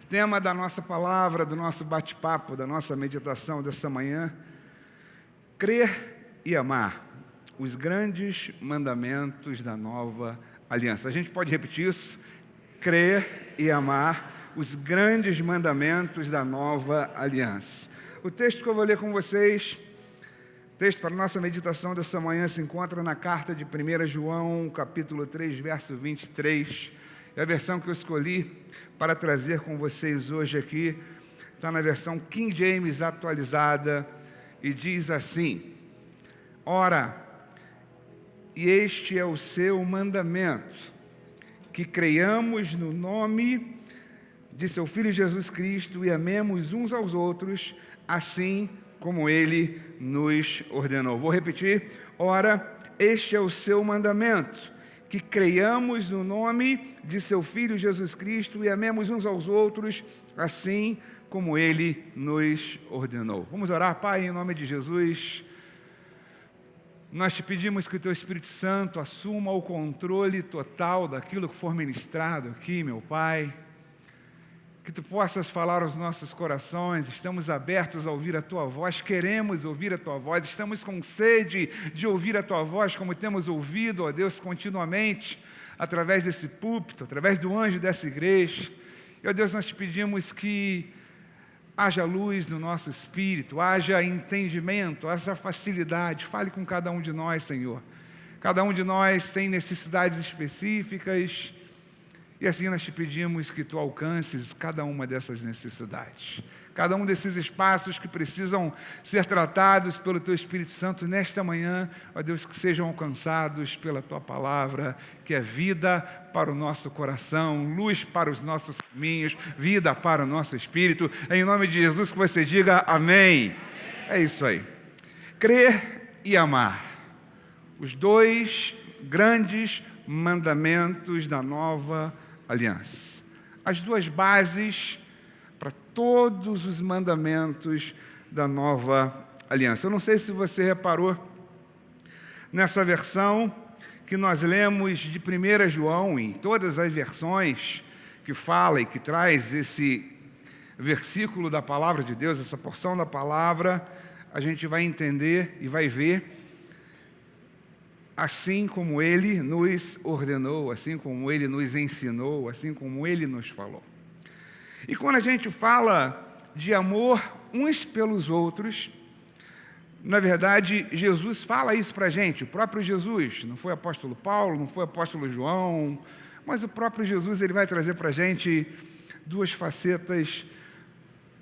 tema da nossa palavra, do nosso bate-papo, da nossa meditação dessa manhã: crer e amar, os grandes mandamentos da nova aliança. A gente pode repetir isso? Crer e amar, os grandes mandamentos da nova aliança. O texto que eu vou ler com vocês, texto para a nossa meditação dessa manhã, se encontra na carta de 1 João, capítulo 3, verso 23. É a versão que eu escolhi para trazer com vocês hoje aqui. Está na versão King James atualizada e diz assim: Ora, e este é o seu mandamento, que creiamos no nome de seu Filho Jesus Cristo e amemos uns aos outros, assim como Ele nos ordenou. Vou repetir. Ora, este é o seu mandamento, que creiamos no nome de seu Filho Jesus Cristo e amemos uns aos outros, assim como Ele nos ordenou. Vamos orar. Pai, em nome de Jesus, nós te pedimos que o Teu Espírito Santo assuma o controle total daquilo que for ministrado aqui, meu Pai. Que Tu possas falar aos nossos corações. Estamos abertos a ouvir a Tua voz, queremos ouvir a Tua voz, estamos com sede de ouvir a Tua voz, como temos ouvido, ó Deus, continuamente, através desse púlpito, através do anjo dessa igreja. E, ó Deus, nós te pedimos que haja luz no nosso espírito, haja entendimento, haja facilidade. Fale com cada um de nós, Senhor. Cada um de nós tem necessidades específicas, e assim nós te pedimos que Tu alcances cada uma dessas necessidades, cada um desses espaços que precisam ser tratados pelo Teu Espírito Santo nesta manhã, ó Deus, que sejam alcançados pela Tua palavra, que é vida para o nosso coração, luz para os nossos caminhos, vida para o nosso espírito. Em nome de Jesus, que você diga amém. É isso aí. Crer e amar, os dois grandes mandamentos da nova aliança. As duas bases para todos os mandamentos da nova aliança. Eu não sei se você reparou nessa versão que nós lemos de 1 João, em todas as versões que fala e que traz esse versículo da palavra de Deus, essa porção da palavra, a gente vai entender e vai ver assim como Ele nos ordenou, assim como Ele nos ensinou, assim como Ele nos falou. E quando a gente fala de amor uns pelos outros, na verdade, Jesus fala isso para a gente, o próprio Jesus, não foi o apóstolo Paulo, não foi o apóstolo João, mas o próprio Jesus, ele vai trazer para a gente duas facetas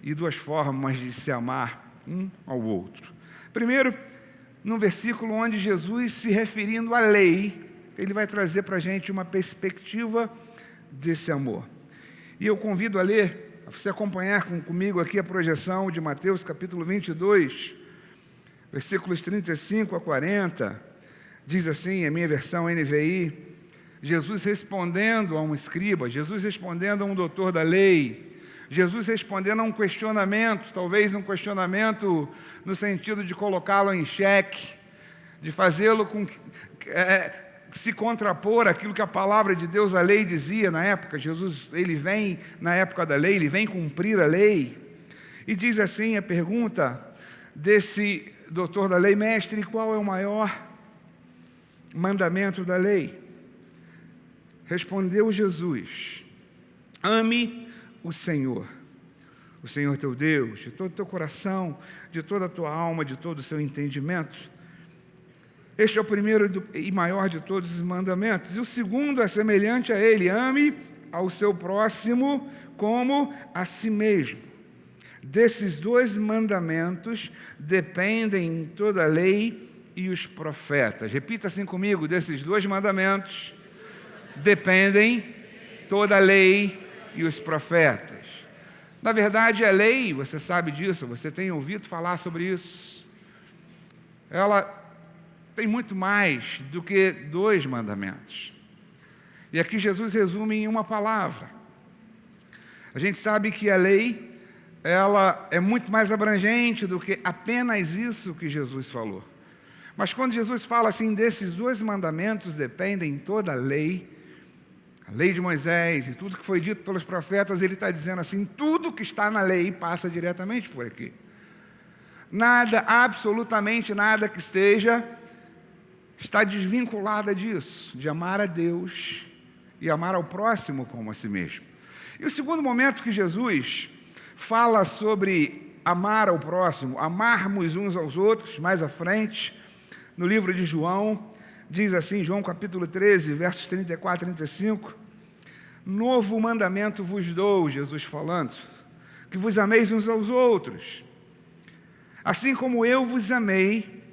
e duas formas de se amar um ao outro. Primeiro, no versículo onde Jesus, se referindo à lei, ele vai trazer para a gente uma perspectiva desse amor. E eu convido a ler, a você acompanhar comigo aqui a projeção de Mateus capítulo 22, versículos 35 a 40, diz assim, a minha versão NVI, Jesus respondendo a um escriba, Jesus respondendo a um doutor da lei, Jesus respondendo a um questionamento, talvez um questionamento no sentido de colocá-lo em xeque, de fazê-lo se contrapor àquilo que a palavra de Deus, a lei, dizia na época. Jesus, ele vem na época da lei, ele vem cumprir a lei. E diz assim a pergunta desse doutor da lei: mestre, qual é o maior mandamento da lei? Respondeu Jesus: ame o Senhor teu Deus, de todo o teu coração, de toda a tua alma, de todo o seu entendimento. Este é o primeiro e maior de todos os mandamentos. E o segundo é semelhante a ele: ame ao seu próximo como a si mesmo. Desses dois mandamentos dependem toda a lei e os profetas. Repita assim comigo: desses dois mandamentos dependem toda a lei e os profetas. Na verdade, a lei, você sabe disso, você tem ouvido falar sobre isso, ela tem muito mais do que dois mandamentos. E aqui Jesus resume em uma palavra. A gente sabe que a lei, ela é muito mais abrangente do que apenas isso que Jesus falou. Mas quando Jesus fala assim, desses dois mandamentos dependem toda a lei, a lei de Moisés e tudo que foi dito pelos profetas, ele está dizendo assim, tudo que está na lei passa diretamente por aqui. Nada, absolutamente nada que está desvinculada disso, de amar a Deus e amar ao próximo como a si mesmo. E o segundo momento que Jesus fala sobre amar ao próximo, amarmos uns aos outros, mais à frente, no livro de João, diz assim, João capítulo 13, versos 34 e 35, novo mandamento vos dou, Jesus falando, que vos ameis uns aos outros, assim como eu vos amei,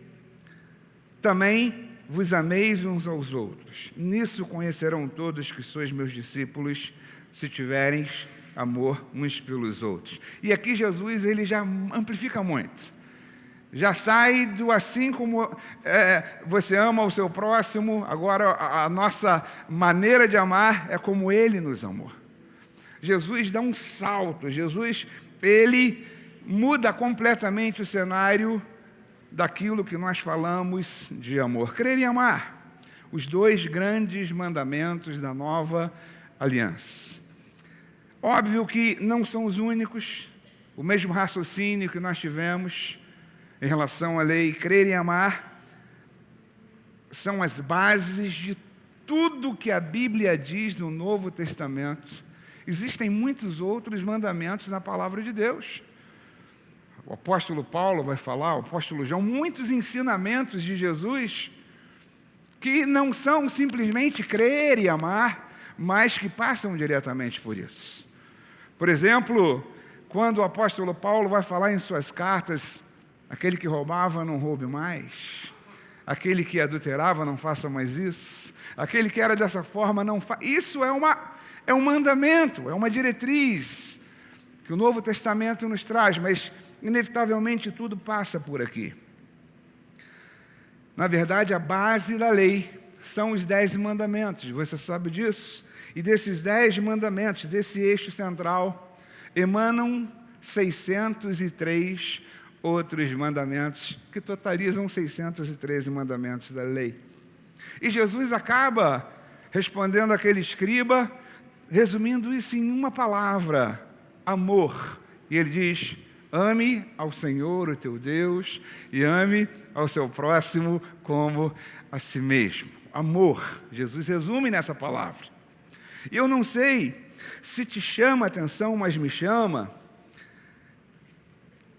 também vos ameis uns aos outros. Nisso conhecerão todos que sois meus discípulos, se tivereis amor uns pelos outros. E aqui Jesus, ele já amplifica muito. Já sai do assim como você ama o seu próximo, agora a nossa maneira de amar é como ele nos amou. Jesus dá um salto, Jesus, ele muda completamente o cenário daquilo que nós falamos de amor. Crer e amar, os dois grandes mandamentos da nova aliança. Óbvio que não são os únicos, o mesmo raciocínio que nós tivemos em relação à lei, crer e amar, são as bases de tudo que a Bíblia diz no Novo Testamento. Existem muitos outros mandamentos na palavra de Deus. O apóstolo Paulo vai falar, o apóstolo João, muitos ensinamentos de Jesus que não são simplesmente crer e amar, mas que passam diretamente por isso. Por exemplo, quando o apóstolo Paulo vai falar em suas cartas, aquele que roubava não roube mais, aquele que adulterava não faça mais isso, aquele que era dessa forma não faça. Isso é um mandamento, é uma diretriz que o Novo Testamento nos traz, mas inevitavelmente tudo passa por aqui. Na verdade, a base da lei são os 10 mandamentos, você sabe disso? E desses 10 mandamentos, desse eixo central, emanam 603 outros mandamentos, que totalizam 613 mandamentos da lei. E Jesus acaba respondendo àquele escriba, resumindo isso em uma palavra, amor. E ele diz, ame ao Senhor, o teu Deus, e ame ao seu próximo como a si mesmo. Amor, Jesus resume nessa palavra. E eu não sei se te chama a atenção, mas me chama,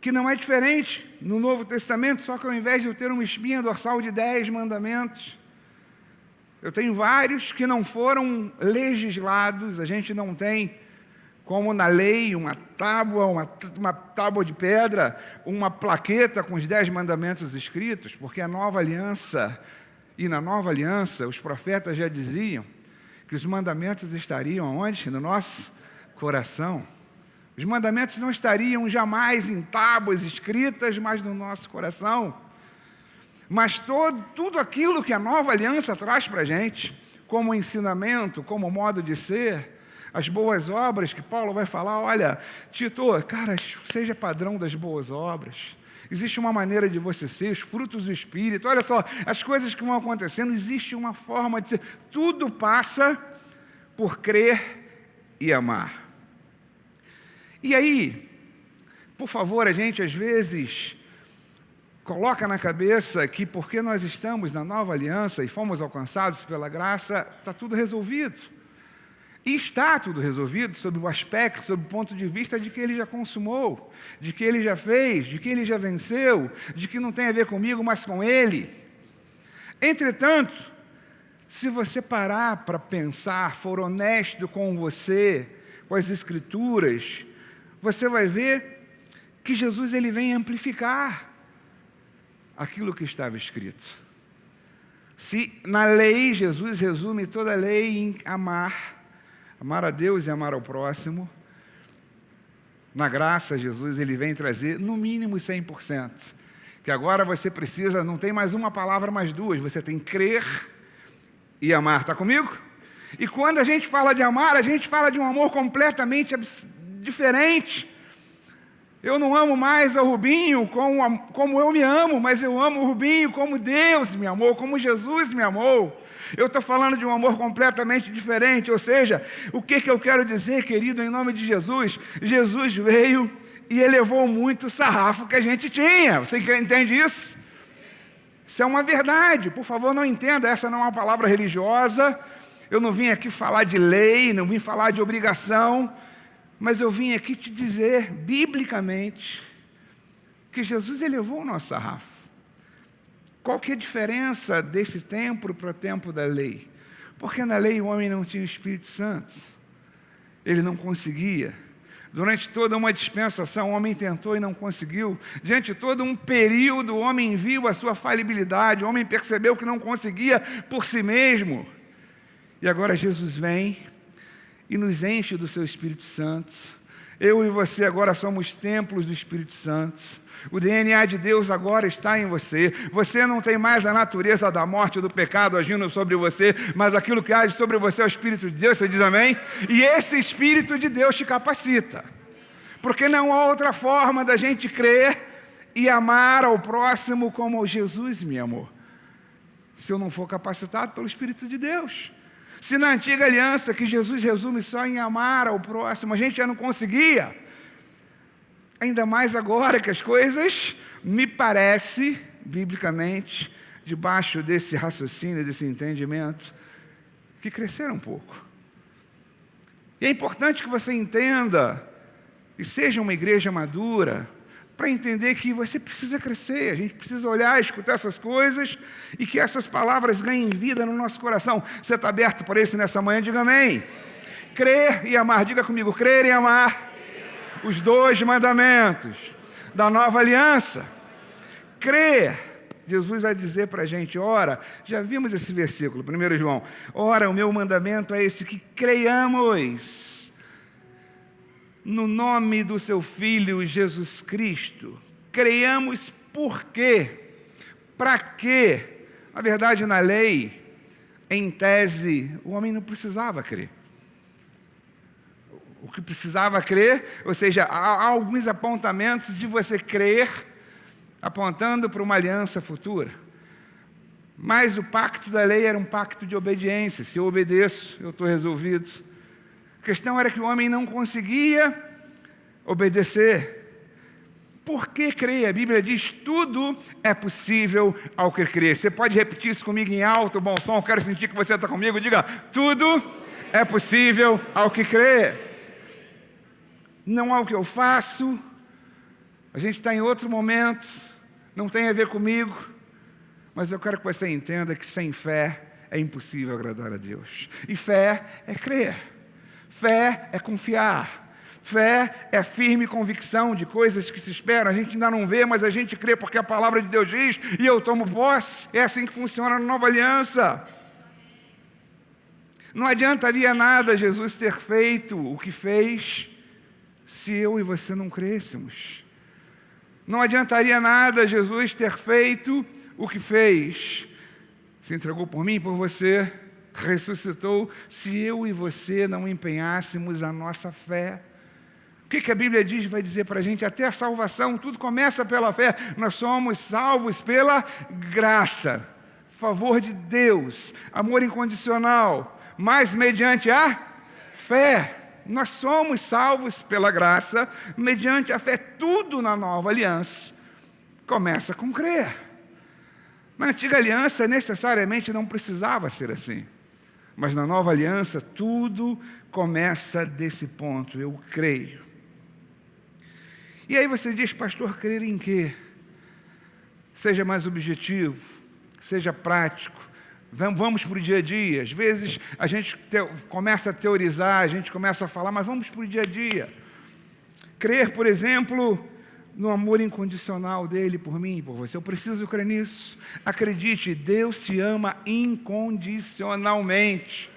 que não é diferente no Novo Testamento, só que ao invés de eu ter uma espinha dorsal de 10 mandamentos, eu tenho vários que não foram legislados, a gente não tem, como na lei, uma tábua de pedra, uma plaqueta com os 10 mandamentos escritos, porque a nova aliança, e na nova aliança, os profetas já diziam que os mandamentos estariam onde? No nosso coração. Os mandamentos não estariam jamais em tábuas escritas, mas no nosso coração. Mas tudo aquilo que a nova aliança traz para a gente, como ensinamento, como modo de ser, as boas obras que Paulo vai falar, olha, Tito, cara, seja padrão das boas obras. Existe uma maneira de você ser, os frutos do Espírito, olha só, as coisas que vão acontecendo, existe uma forma de ser. Tudo passa por crer e amar. E aí, por favor, a gente às vezes coloca na cabeça que porque nós estamos na nova aliança e fomos alcançados pela graça, está tudo resolvido. E está tudo resolvido sob o aspecto, sob o ponto de vista de que ele já consumou, de que ele já fez, de que ele já venceu, de que não tem a ver comigo, mas com ele. Entretanto, se você parar para pensar, for honesto com você, com as Escrituras, você vai ver que Jesus ele vem amplificar aquilo que estava escrito. Se na lei Jesus resume toda a lei em amar a Deus e amar ao próximo, na graça Jesus ele vem trazer no mínimo 100%, que agora você precisa, não tem mais uma palavra, mais duas, você tem crer e amar, está comigo? E quando a gente fala de amar, a gente fala de um amor completamente diferente. Eu não amo mais o Rubinho como eu me amo, mas eu amo o Rubinho como Deus me amou, como Jesus me amou. Eu estou falando de um amor completamente diferente, ou seja, o que eu quero dizer, querido, em nome de Jesus? Jesus veio e elevou muito o sarrafo que a gente tinha. Você entende isso? Isso é uma verdade. Por favor, não entenda, essa não é uma palavra religiosa. Eu não vim aqui falar de lei, não vim falar de obrigação, mas eu vim aqui te dizer, biblicamente, que Jesus elevou o nosso sarrafo. Qual que é a diferença desse tempo para o tempo da lei? Porque na lei o homem não tinha o Espírito Santo. Ele não conseguia. Durante toda uma dispensação, o homem tentou e não conseguiu. Diante de todo um período, o homem viu a sua falibilidade, o homem percebeu que não conseguia por si mesmo. E agora Jesus vem e nos enche do seu Espírito Santo. Eu e você agora somos templos do Espírito Santo. O DNA de Deus agora está em você. Você não tem mais a natureza da morte e do pecado agindo sobre você, mas aquilo que age sobre você é o Espírito de Deus. Você diz amém? E esse Espírito de Deus te capacita. Porque não há outra forma da gente crer e amar ao próximo como Jesus me amou, se eu não for capacitado pelo Espírito de Deus. Se na antiga aliança, que Jesus resume só em amar ao próximo, a gente já não conseguia, ainda mais agora que as coisas, me parece, biblicamente, debaixo desse raciocínio, desse entendimento, que cresceram um pouco. E é importante que você entenda, e seja uma igreja madura, para entender que você precisa crescer, a gente precisa olhar, escutar essas coisas, e que essas palavras ganhem vida no nosso coração. Você está aberto para isso nessa manhã? Diga amém. Crer e amar, diga comigo, crer e amar. Os 2 mandamentos da nova aliança. Crer, Jesus vai dizer para a gente, ora, já vimos esse versículo, 1 João, ora, o meu mandamento é esse, que creiamos no nome do seu Filho Jesus Cristo. Creiamos por quê? Para quê? Na verdade, na lei, em tese, o homem não precisava crer. O que precisava crer, ou seja, há alguns apontamentos de você crer, apontando para uma aliança futura. Mas o pacto da lei era um pacto de obediência. Se eu obedeço, eu estou resolvido. A questão era que o homem não conseguia obedecer. Por que crer? A Bíblia diz, tudo é possível ao que crer. Você pode repetir isso comigo em alto, bom som, eu quero sentir que você está comigo. Diga, tudo é possível ao que crer. Não há o que eu faço, a gente está em outro momento, não tem a ver comigo, mas eu quero que você entenda que sem fé é impossível agradar a Deus. E fé é crer, fé é confiar, fé é firme convicção de coisas que se esperam. A gente ainda não vê, mas a gente crê porque a palavra de Deus diz, e eu tomo posse. É assim que funciona na nova aliança. Não adiantaria nada Jesus ter feito o que fez, se eu e você não crêssemos. Não adiantaria nada Jesus ter feito o que fez, se entregou por mim e por você, ressuscitou, se eu e você não empenhássemos a nossa fé. O que a Bíblia diz, vai dizer para a gente? Até a salvação, tudo começa pela fé. Nós somos salvos pela graça, favor de Deus, amor incondicional, mas mediante a fé. Nós somos salvos pela graça, mediante a fé. Tudo na nova aliança começa com crer. Na antiga aliança, necessariamente não precisava ser assim. Mas na nova aliança, tudo começa desse ponto, eu creio. E aí você diz, pastor, crer em quê? Seja mais objetivo, seja prático. Vamos para o dia a dia. Às vezes a gente começa a teorizar, a gente começa a falar, mas vamos para o dia a dia. Crer, por exemplo, no amor incondicional dele por mim e por você. Eu preciso crer nisso. Acredite, Deus te ama incondicionalmente.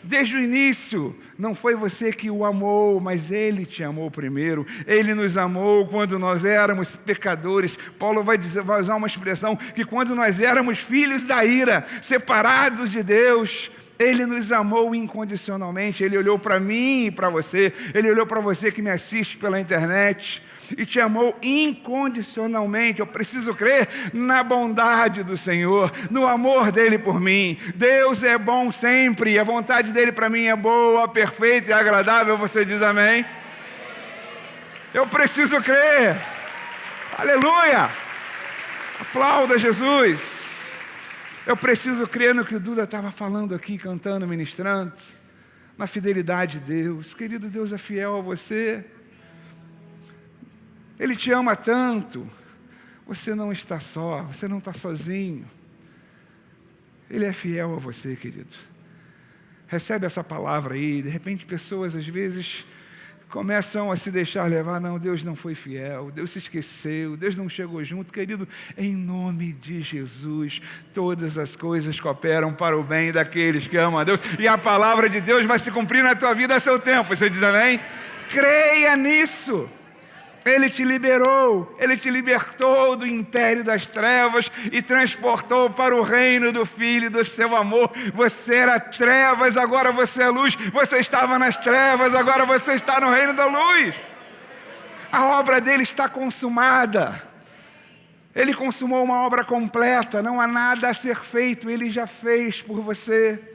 Desde o início, não foi você que o amou, mas Ele te amou primeiro. Ele nos amou quando nós éramos pecadores. Paulo vai usar uma expressão que quando nós éramos filhos da ira, separados de Deus, Ele nos amou incondicionalmente. Ele olhou para mim e para você. Ele olhou para você que me assiste pela internet. e te amou incondicionalmente. Eu preciso crer na bondade do Senhor, no amor dele por mim. Deus é bom sempre, e a vontade dele para mim é boa, perfeita e agradável. Você diz amém? Eu preciso crer. Aleluia! Aplauda Jesus. Eu preciso crer no que o Duda estava falando aqui, cantando, ministrando, na fidelidade de Deus. Querido, Deus é fiel a você. Ele te ama tanto. Você não está só, você não está sozinho. Ele é fiel a você, querido. Recebe essa palavra aí. De repente, pessoas às vezes começam a se deixar levar. Não, Deus não foi fiel, Deus se esqueceu, Deus não chegou junto. Querido, em nome de Jesus, todas as coisas cooperam para o bem daqueles que amam a Deus, e a palavra de Deus vai se cumprir na tua vida a seu tempo. Você diz amém? Creia nisso. Ele te liberou, Ele te libertou do império das trevas e transportou para o reino do Filho do seu amor. Você era trevas, agora você é luz. Você estava nas trevas, agora você está no reino da luz. A obra dele está consumada. Ele consumou uma obra completa, não há nada a ser feito, ele já fez por você.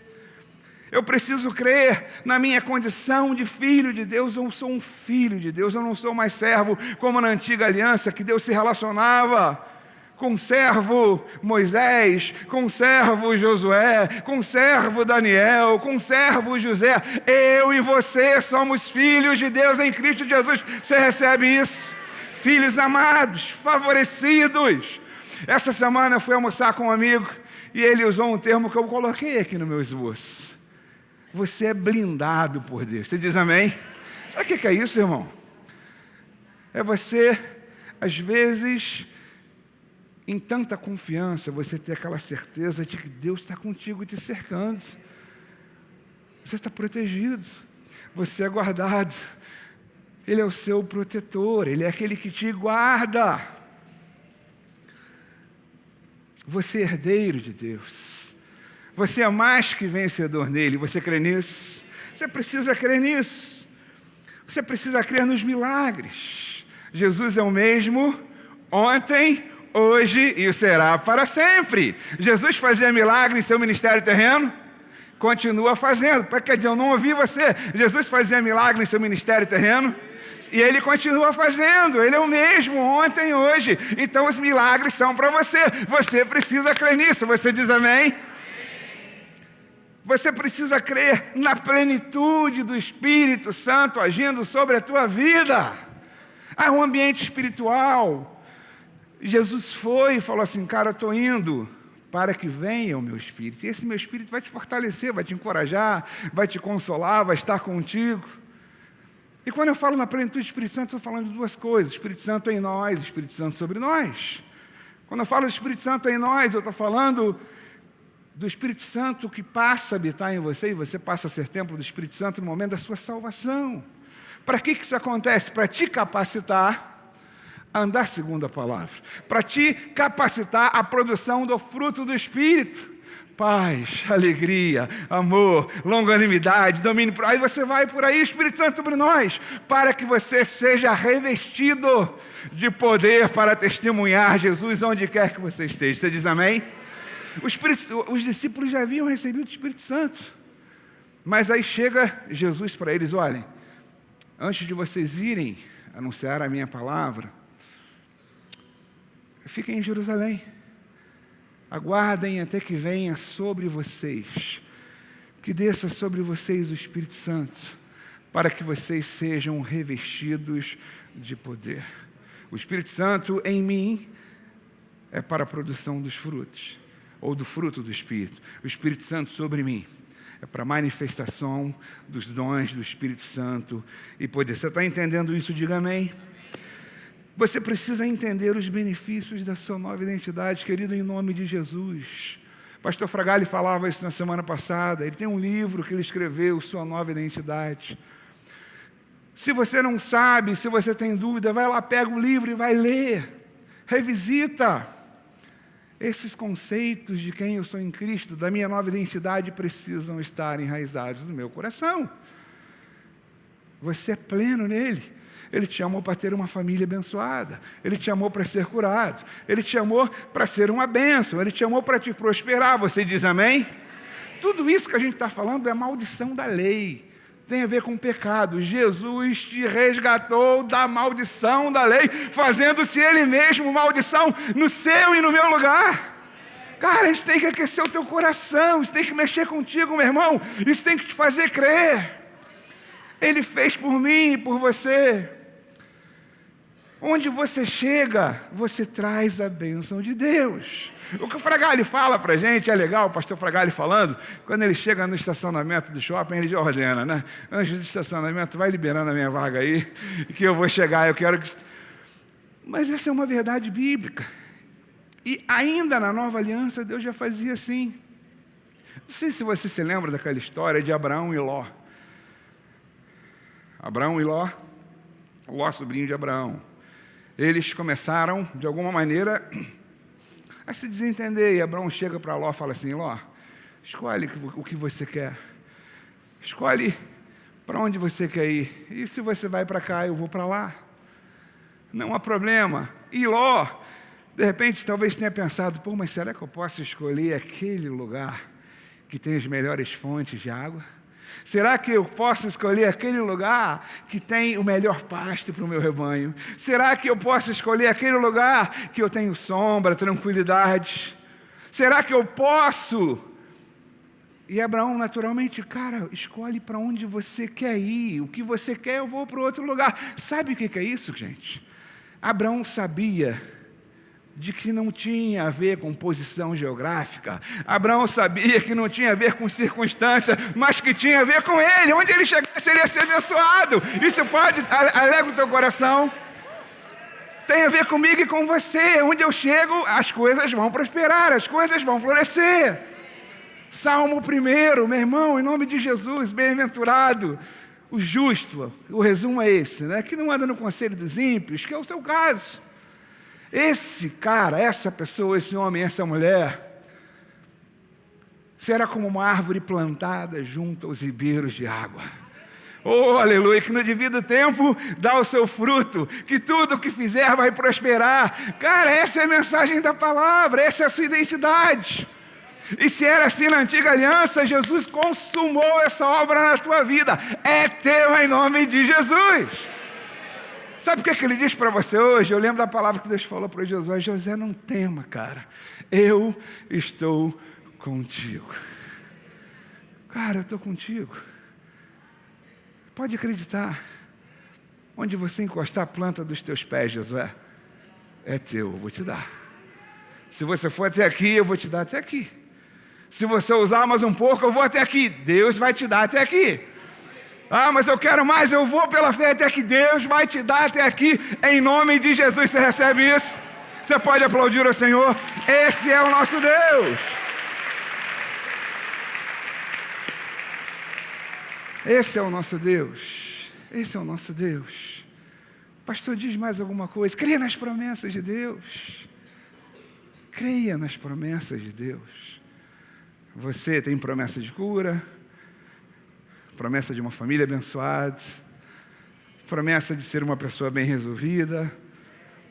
Eu preciso crer na minha condição de filho de Deus. Eu sou um filho de Deus, eu não sou mais servo como na antiga aliança, que Deus se relacionava com o servo Moisés, com o servo Josué, com o servo Daniel, com o servo José. Eu e você somos filhos de Deus em Cristo Jesus. Você recebe isso? Filhos amados, favorecidos. Essa semana eu fui almoçar com um amigo e ele usou um termo que eu coloquei aqui no meu esboço. Você é blindado por Deus. Você diz amém? Sabe o que é isso, irmão? É você, às vezes, em tanta confiança, você ter aquela certeza de que Deus está contigo te cercando. Você está protegido. Você é guardado. Ele é o seu protetor. Ele é aquele que te guarda. Você é herdeiro de Deus. Você é mais que vencedor nele. Você crê nisso? Você precisa crer nisso. Você precisa crer nos milagres. Jesus é o mesmo ontem, hoje e será para sempre. Jesus fazia milagre em seu ministério terreno? Continua fazendo. Quer dizer, eu não ouvi você. Jesus fazia milagre em seu ministério terreno? E ele continua fazendo. Ele é o mesmo ontem, hoje. Então os milagres são para você. Você precisa crer nisso. Você diz amém? Você precisa crer na plenitude do Espírito Santo agindo sobre a tua vida. Há um ambiente espiritual. Jesus foi e falou assim: cara, eu estou indo para que venha o meu Espírito. E esse meu Espírito vai te fortalecer, vai te encorajar, vai te consolar, vai estar contigo. E quando eu falo na plenitude do Espírito Santo, estou falando de duas coisas: Espírito Santo em nós, Espírito Santo sobre nós. Quando eu falo do Espírito Santo em nós, eu estou falando do Espírito Santo que passa a habitar em você, e você passa a ser templo do Espírito Santo no momento da sua salvação. Para que isso acontece? Para te capacitar a andar segundo a palavra, para te capacitar à produção do fruto do Espírito: paz, alegria, amor, longanimidade, domínio. Aí você vai por aí, Espírito Santo sobre nós, para que você seja revestido de poder para testemunhar Jesus onde quer que você esteja. Você diz amém? Os discípulos já haviam recebido o Espírito Santo, mas aí chega Jesus para eles: olhem, antes de vocês irem anunciar a minha palavra, fiquem em Jerusalém, aguardem até que venha sobre vocês, que desça sobre vocês o Espírito Santo, para que vocês sejam revestidos de poder. O Espírito Santo em mim é para a produção dos frutos, ou do fruto do Espírito. O Espírito Santo sobre mim é para a manifestação dos dons do Espírito Santo e poder. Você está entendendo isso? Diga amém. Você precisa entender os benefícios da sua nova identidade, querido, em nome de Jesus. Pastor Fragale falava isso na semana passada. Ele tem um livro que ele escreveu, Sua Nova Identidade. Se você não sabe, se você tem dúvida, vai lá, pega o livro e vai ler. Revisita. Esses conceitos de quem eu sou em Cristo, da minha nova identidade, precisam estar enraizados no meu coração. Você é pleno nele. Ele te chamou para ter uma família abençoada. Ele te chamou para ser curado. Ele te chamou para ser uma bênção. Ele te chamou para te prosperar. Você diz amém? Tudo isso que a gente está falando é maldição da lei. Tem a ver com pecado. Jesus te resgatou da maldição da lei, fazendo-se Ele mesmo maldição no seu e no meu lugar. Cara, isso tem que aquecer o teu coração, isso tem que mexer contigo, meu irmão. Isso tem que te fazer crer. Ele fez por mim e por você. Onde você chega, você traz a bênção de Deus. O que o Fragale fala para a gente, é legal, o pastor Fragale falando, quando ele chega no estacionamento do shopping, ele ordena, né? Antes do estacionamento, vai liberando a minha vaga aí, que eu vou chegar, eu quero que... Mas essa é uma verdade bíblica. E ainda na Nova Aliança, Deus já fazia assim. Não sei se você se lembra daquela história de Abraão e Ló. Abraão e Ló, sobrinho de Abraão. Eles começaram, de alguma maneira, a se desentender. E Abraão chega para Ló e fala assim: Ló, escolhe o que você quer. Escolhe para onde você quer ir. E se você vai para cá, eu vou para lá. Não há problema. E Ló, de repente, talvez tenha pensado: pô, mas será que eu posso escolher aquele lugar que tem as melhores fontes de água? Será que eu posso escolher aquele lugar que tem o melhor pasto para o meu rebanho? Será que eu posso escolher aquele lugar que eu tenho sombra, tranquilidade? Será que eu posso? E Abraão, naturalmente, cara, escolhe para onde você quer ir. O que você quer, eu vou para outro lugar. Sabe o que é isso, gente? Abraão sabia de que não tinha a ver com posição geográfica. Abraão sabia que não tinha a ver com circunstância, mas que tinha a ver com ele. Onde ele chegasse, ele ia ser abençoado. Isso pode, alegra o teu coração. Tem a ver comigo e com você. Onde eu chego, as coisas vão prosperar, as coisas vão florescer. Salmo 1, meu irmão, em nome de Jesus, bem-aventurado o justo. O resumo é esse, né? Que não anda no conselho dos ímpios, que é o seu caso. Esse cara, essa pessoa, esse homem, essa mulher, será como uma árvore plantada junto aos ribeiros de água. Oh, aleluia, que no devido tempo dá o seu fruto, que tudo o que fizer vai prosperar. Cara, essa é a mensagem da palavra, essa é a sua identidade. E se era assim na antiga aliança, Jesus consumou essa obra na tua vida. É teu em nome de Jesus. Sabe o que ele diz para você hoje? Eu lembro da palavra que Deus falou para Josué: José, não tema, cara, eu estou contigo. Cara, eu estou contigo. Pode acreditar. Onde você encostar a planta dos teus pés, Josué, é teu, eu vou te dar. Se você for até aqui, eu vou te dar até aqui. Se você usar mais um pouco, eu vou até aqui. Deus vai te dar até aqui. Ah, mas eu quero mais, eu vou pela fé até que Deus vai te dar até aqui, em nome de Jesus. Você recebe isso? Você pode aplaudir ao Senhor? Esse é o nosso Deus. Esse é o nosso Deus. Esse é o nosso Deus. Pastor, diz mais alguma coisa. Creia nas promessas de Deus. Creia nas promessas de Deus. Você tem promessa de cura, promessa de uma família abençoada, promessa de ser uma pessoa bem resolvida,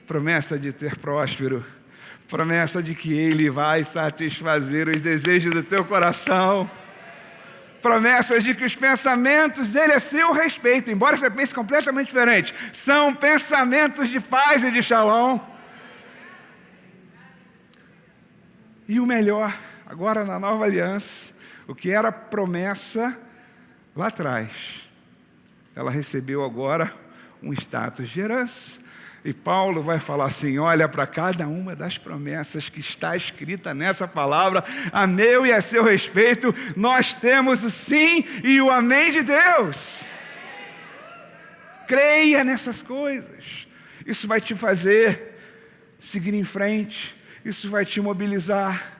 promessa de ter próspero, promessa de que Ele vai satisfazer os desejos do teu coração, promessas de que os pensamentos dele a seu respeito, embora você pense completamente diferente, são pensamentos de paz e de shalom. E o melhor, agora na nova aliança, o que era promessa lá atrás, ela recebeu agora um status de herança. E Paulo vai falar assim: olha para cada uma das promessas que está escrita nessa palavra, a meu e a seu respeito, nós temos o sim e o amém de Deus. Creia nessas coisas. Isso vai te fazer seguir em frente, isso vai te mobilizar.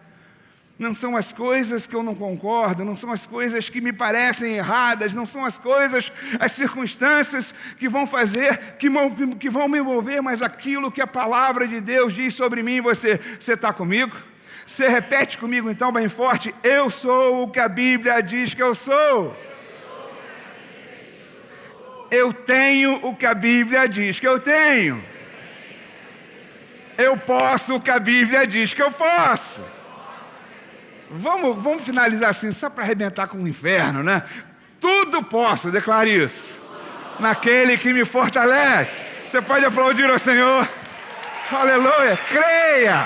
Não são as coisas que eu não concordo, não são as coisas que me parecem erradas, não são as coisas, as circunstâncias que vão fazer, que vão me envolver, mas aquilo que a palavra de Deus diz sobre mim e você. Você está comigo? Você repete comigo então bem forte: eu sou o que a Bíblia diz que eu sou. Eu tenho o que a Bíblia diz que eu tenho. Eu posso o que a Bíblia diz que eu posso. Vamos finalizar assim, só para arrebentar com o inferno, né? Tudo posso, declaro isso. Naquele que me fortalece. Você pode aplaudir ao Senhor. Aleluia, creia.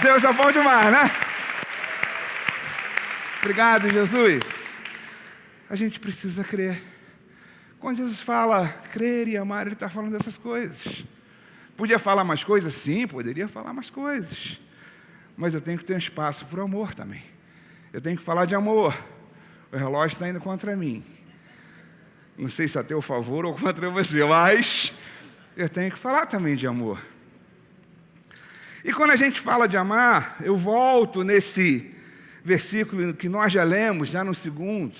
Deus é bom demais, né? Obrigado, Jesus. A gente precisa crer. Quando Jesus fala crer e amar, Ele está falando dessas coisas. Podia falar mais coisas? Sim, poderia falar mais coisas. Mas eu tenho que ter um espaço para o amor também. Eu tenho que falar de amor. O relógio está indo contra mim. Não sei se é a teu favor ou contra você, mas eu tenho que falar também de amor. E quando a gente fala de amar, eu volto nesse versículo que nós já lemos, já no segundo,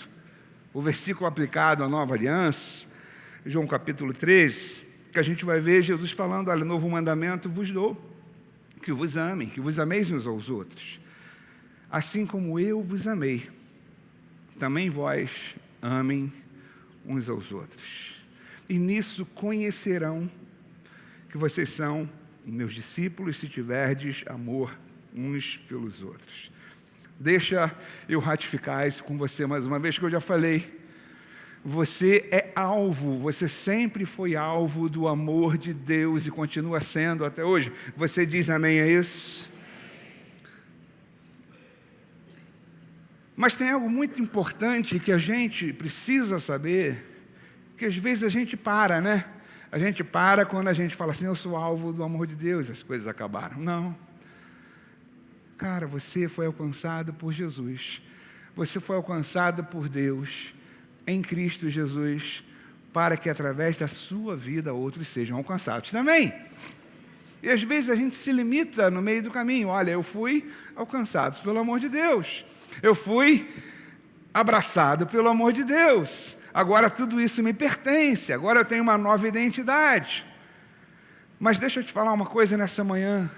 o versículo aplicado à nova aliança, João capítulo 13, que a gente vai ver Jesus falando, olha, novo mandamento vos dou, que vos amem, que vos ameis uns aos outros. Assim como eu vos amei, também vós amem uns aos outros. E nisso conhecerão que vocês são meus discípulos, se tiverdes amor uns pelos outros. Deixa eu ratificar isso com você mais uma vez, que eu já falei. Você é alvo, você sempre foi alvo do amor de Deus e continua sendo até hoje. Você diz amém a isso? Mas tem algo muito importante que a gente precisa saber, que às vezes a gente para, né? A gente para quando a gente fala assim, eu sou alvo do amor de Deus, as coisas acabaram. Não. Cara, você foi alcançado por Jesus. Você foi alcançado por Deus em Cristo Jesus, para que através da sua vida outros sejam alcançados também. E às vezes a gente se limita no meio do caminho. Olha, eu fui alcançado pelo amor de Deus. Eu fui abraçado pelo amor de Deus. Agora tudo isso me pertence. Agora eu tenho uma nova identidade. Mas deixa eu te falar uma coisa nessa manhã.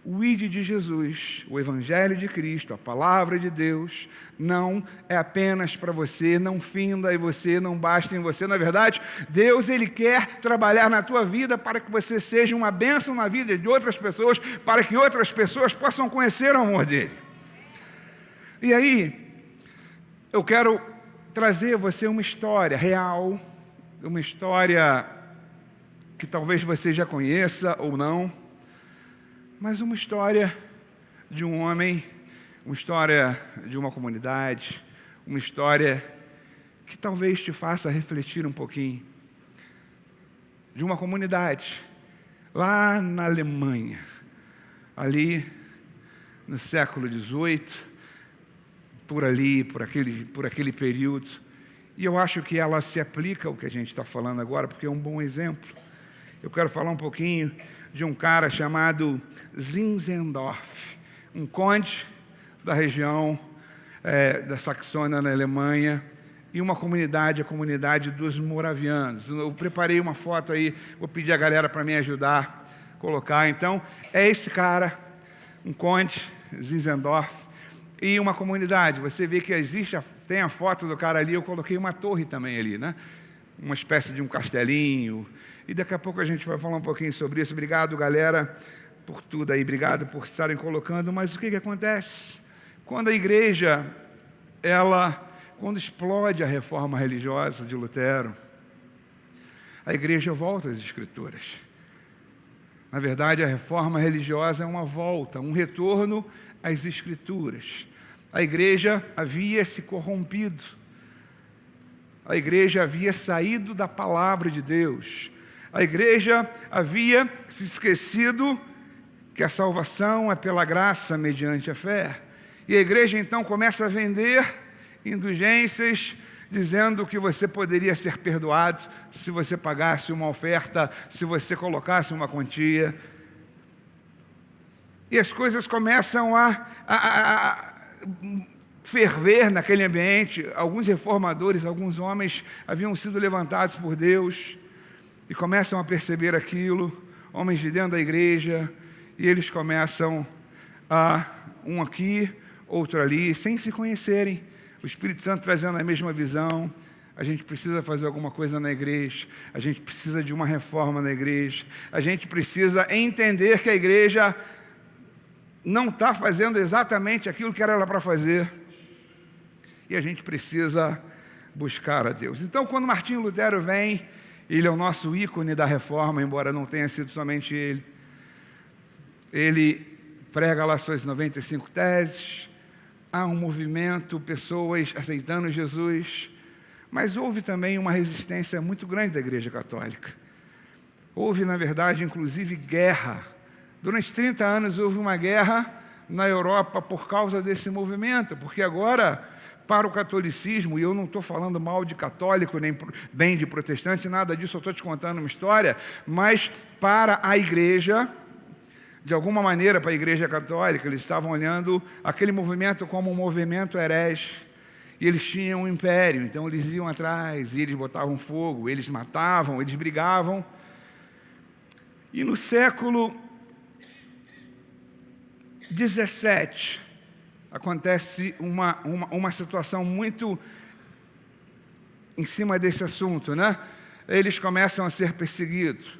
O ID de Jesus, o Evangelho de Cristo, a Palavra de Deus, não é apenas para você, não finda em você, não basta em você. Na verdade, Deus, Ele quer trabalhar na tua vida para que você seja uma bênção na vida de outras pessoas, para que outras pessoas possam conhecer o amor dEle. E aí, eu quero trazer a você uma história real, uma história que talvez você já conheça ou não, mas uma história de um homem, uma história de uma comunidade, uma história que talvez te faça refletir um pouquinho, de uma comunidade, lá na Alemanha, ali no século XVIII, por ali, por aquele período, e eu acho que ela se aplica ao que a gente está falando agora, porque é um bom exemplo. Eu quero falar um pouquinho de um cara chamado Zinzendorf, um conde da região da Saxônia, na Alemanha, e uma comunidade, a comunidade dos moravianos. Eu preparei uma foto aí, vou pedir a galera para me ajudar a colocar. Então, é esse cara, um conde, Zinzendorf, e uma comunidade. Você vê que tem a foto do cara ali, eu coloquei uma torre também ali, né? Uma espécie de um castelinho. E daqui a pouco a gente vai falar um pouquinho sobre isso. Obrigado, galera, por tudo aí. Obrigado por estarem colocando. Mas o que acontece? Quando a igreja, quando explode a reforma religiosa de Lutero, a igreja volta às Escrituras. Na verdade, a reforma religiosa é uma volta, um retorno às Escrituras. A igreja havia se corrompido. A igreja havia saído da palavra de Deus. A igreja havia se esquecido que a salvação é pela graça mediante a fé. E a igreja então começa a vender indulgências, dizendo que você poderia ser perdoado se você pagasse uma oferta, se você colocasse uma quantia. E as coisas começam a ferver naquele ambiente. Alguns reformadores, alguns homens haviam sido levantados por Deus e começam a perceber aquilo, homens de dentro da igreja, e eles começam um aqui, outro ali, sem se conhecerem, o Espírito Santo trazendo a mesma visão, a gente precisa fazer alguma coisa na igreja, a gente precisa de uma reforma na igreja, a gente precisa entender que a igreja não está fazendo exatamente aquilo que era para fazer, e a gente precisa buscar a Deus. Então, quando Martinho Lutero vem, ele é o nosso ícone da reforma, embora não tenha sido somente ele. Ele prega lá suas 95 teses, há um movimento, pessoas aceitando Jesus, mas houve também uma resistência muito grande da Igreja Católica. Houve, na verdade, inclusive guerra. Durante 30 anos houve uma guerra na Europa por causa desse movimento, porque agora, para o catolicismo, e eu não estou falando mal de católico, nem bem de protestante, nada disso, eu estou te contando uma história, mas para a igreja, de alguma maneira, para a igreja católica, eles estavam olhando aquele movimento como um movimento herege, e eles tinham um império, então eles iam atrás, e eles botavam fogo, eles matavam, eles brigavam. E no século 17, acontece uma situação muito em cima desse assunto, né? Eles começam a ser perseguidos.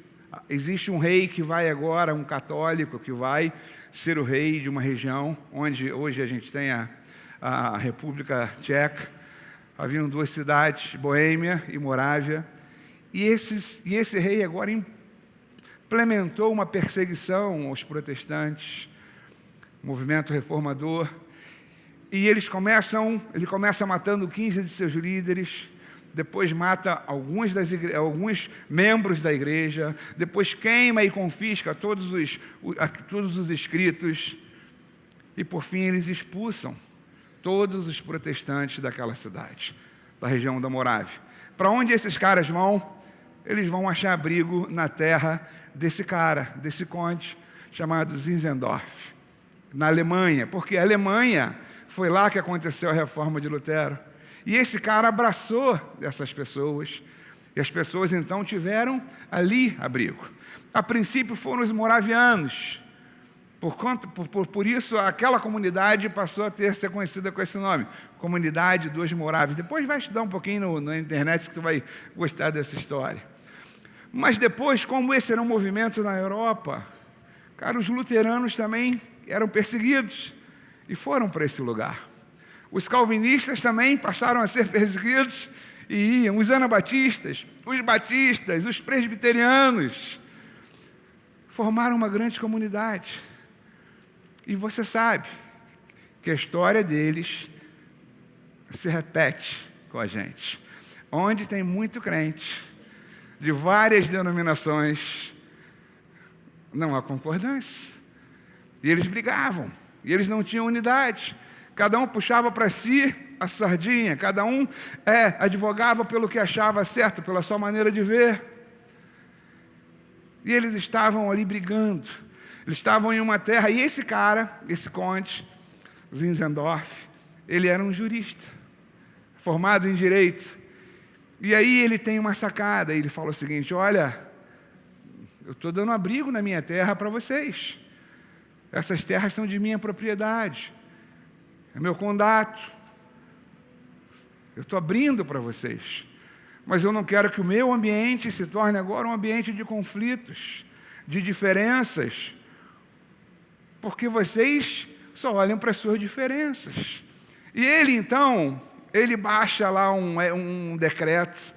Existe um rei que vai agora, um católico, que vai ser o rei de uma região, onde hoje a gente tem a República Tcheca. Haviam 2 cidades, Boêmia e Morávia. E esse rei agora implementou uma perseguição aos protestantes, movimento reformador. E ele começa matando 15 de seus líderes, depois mata alguns membros da igreja, depois queima e confisca todos os escritos, e por fim eles expulsam todos os protestantes daquela cidade, da região da Morávia. Para onde esses caras vão? Eles vão achar abrigo na terra desse conde, chamado Zinzendorf, na Alemanha, porque a Alemanha foi lá que aconteceu a reforma de Lutero. E esse cara abraçou essas pessoas, e as pessoas então tiveram ali abrigo. A princípio foram os moravianos, por isso aquela comunidade passou a ser conhecida com esse nome, Comunidade dos Morávios. Depois vai estudar um pouquinho na internet que tu vai gostar dessa história. Mas depois, como esse era um movimento na Europa, cara, os luteranos também eram perseguidos e foram para esse lugar. Os calvinistas também passaram a ser perseguidos e iam. Os anabatistas, os batistas, os presbiterianos formaram uma grande comunidade. E você sabe que a história deles se repete com a gente. Onde tem muito crente, de várias denominações, não há concordância. E eles brigavam, e eles não tinham unidade. Cada um puxava para si a sardinha, cada um advogava pelo que achava certo, pela sua maneira de ver. E eles estavam ali brigando. Eles estavam em uma terra, e esse cara, esse conde, Zinzendorf, ele era um jurista, formado em direito. E aí ele tem uma sacada, ele fala o seguinte: olha, eu estou dando abrigo na minha terra para vocês. Essas terras são de minha propriedade, é meu condado. Eu estou abrindo para vocês. Mas eu não quero que o meu ambiente se torne agora um ambiente de conflitos, de diferenças, porque vocês só olham para as suas diferenças. E ele, então, ele baixa lá um decreto,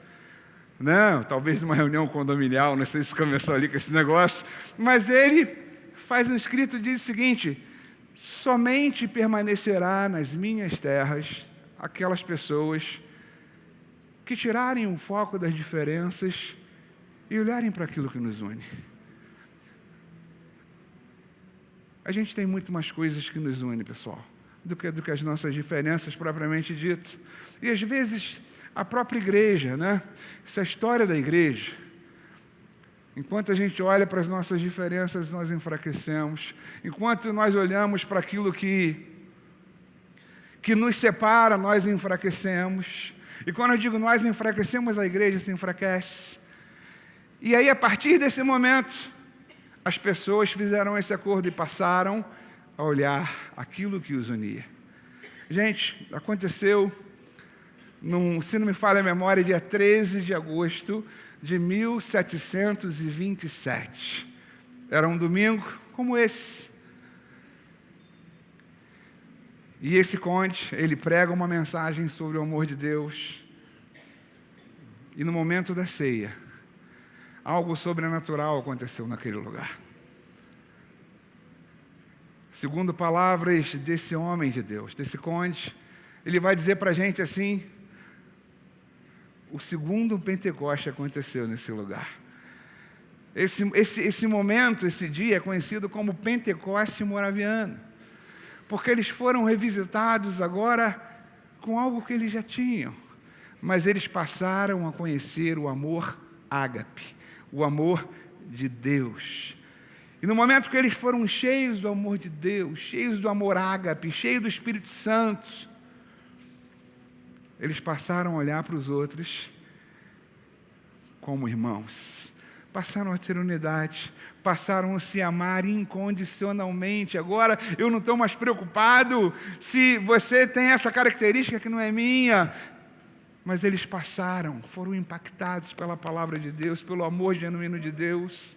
né? Talvez numa reunião condominial, não sei se começou ali com esse negócio, mas ele faz um escrito que diz o seguinte: somente permanecerá nas minhas terras aquelas pessoas que tirarem o foco das diferenças e olharem para aquilo que nos une. A gente tem muito mais coisas que nos unem, pessoal, do que as nossas diferenças propriamente ditas. E às vezes a própria igreja, né? Essa é a história da igreja. Enquanto a gente olha para as nossas diferenças, nós enfraquecemos. Enquanto nós olhamos para aquilo que nos separa, nós enfraquecemos. E quando eu digo nós enfraquecemos, a igreja se enfraquece. E aí, a partir desse momento, as pessoas fizeram esse acordo e passaram a olhar aquilo que os unia. Gente, aconteceu se não me falha a memória, dia 13 de agosto de 1727. Era um domingo como esse. E esse conde, ele prega uma mensagem sobre o amor de Deus. E no momento da ceia, algo sobrenatural aconteceu naquele lugar. Segundo palavras desse homem de Deus, desse conde, ele vai dizer para a gente assim: o segundo Pentecoste aconteceu nesse lugar. Esse momento, esse dia é conhecido como Pentecoste moraviano, porque eles foram revisitados agora com algo que eles já tinham, mas eles passaram a conhecer o amor ágape, o amor de Deus. E no momento que eles foram cheios do amor de Deus, cheios do amor ágape, cheios do Espírito Santo, eles passaram a olhar para os outros como irmãos, passaram a ter unidade, passaram a se amar incondicionalmente. Agora eu não estou mais preocupado se você tem essa característica que não é minha, mas eles foram impactados pela palavra de Deus, pelo amor genuíno de Deus.